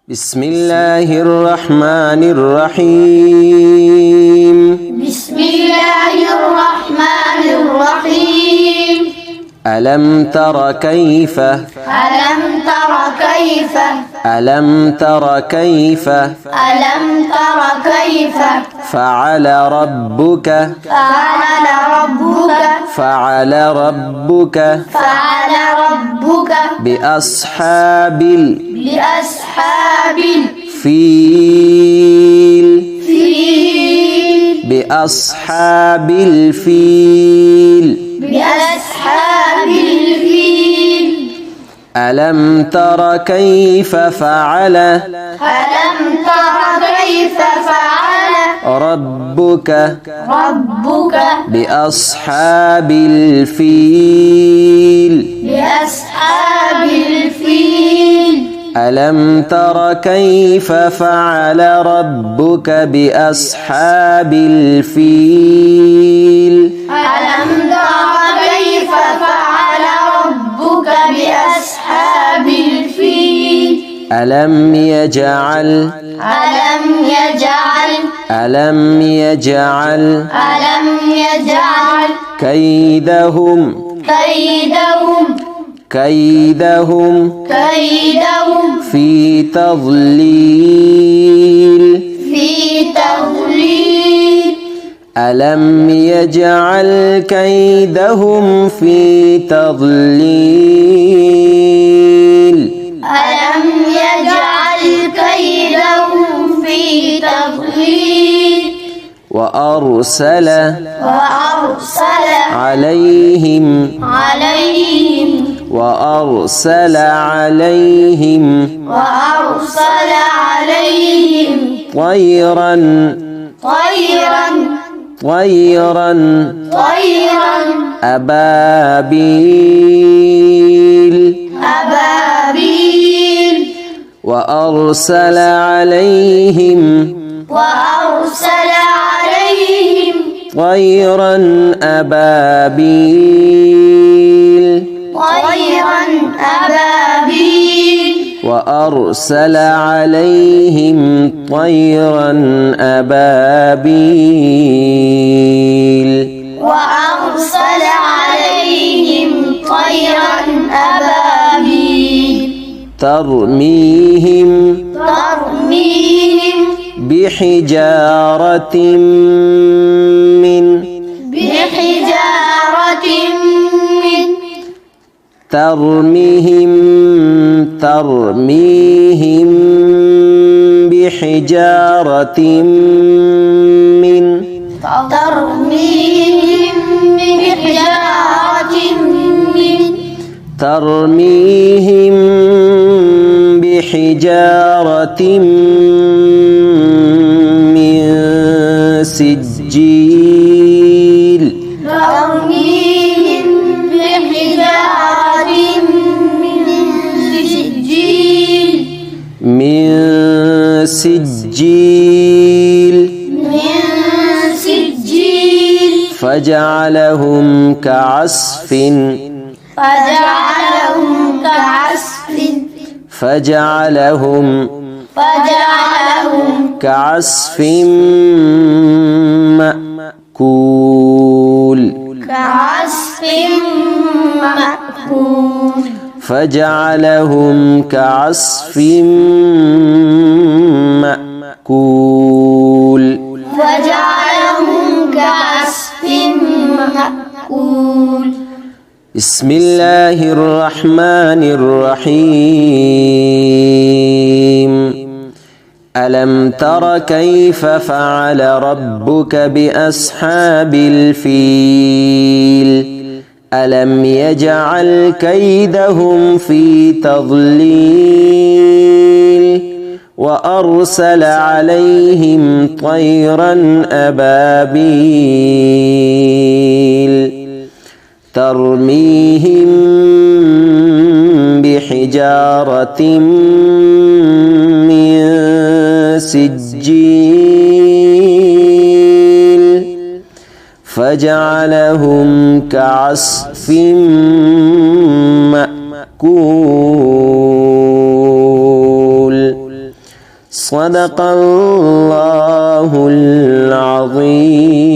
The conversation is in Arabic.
بسم الله الرحمن الرحيم. بسم الله الرحمن الرحيم. ألم تر كيف ألم تر كيف ألم تر كيف ألم تر كيف فعل ربك فعل ربك فعل ربك فعل ربك بأصحاب بأصحاب الفيل بأصحاب الفيل بأصحاب الفيل. ألم تر كيف فعل ألم تر كيف فعل ربك بأصحاب الفيل بأصحاب الفيل. ألم تر كيف فعل ربك بأصحاب الفيل ألم تر كيف فعل ربك بأصحاب الفيل. ألم يجعل ألم يجعل كيدهم كيدهم في تضليل ألم يجعل كيدهم في تضليل ألم يجعل كيدهم في تضليل. وأرسل عليهم طيرا أبابيل وأرسل عليهم طيرا أبابيل وأرسل عليهم طيرا أبابيل ترميهم بحجارة من ترميهم بحجارة من ترميهم بحجارة من سجيل فجعلهم كعصف مأكول فجعلهم كعصف مأكول بسم الله الرحمن الرحيم. ألم تر كيف فعل ربك بأصحاب الفيل ألم يجعل كيدهم في تضليل وأرسل عليهم طيرا أبابيل ترميهم بحجارة من سجيل فجعلهم كعصف مأكول صدق الله العظيم.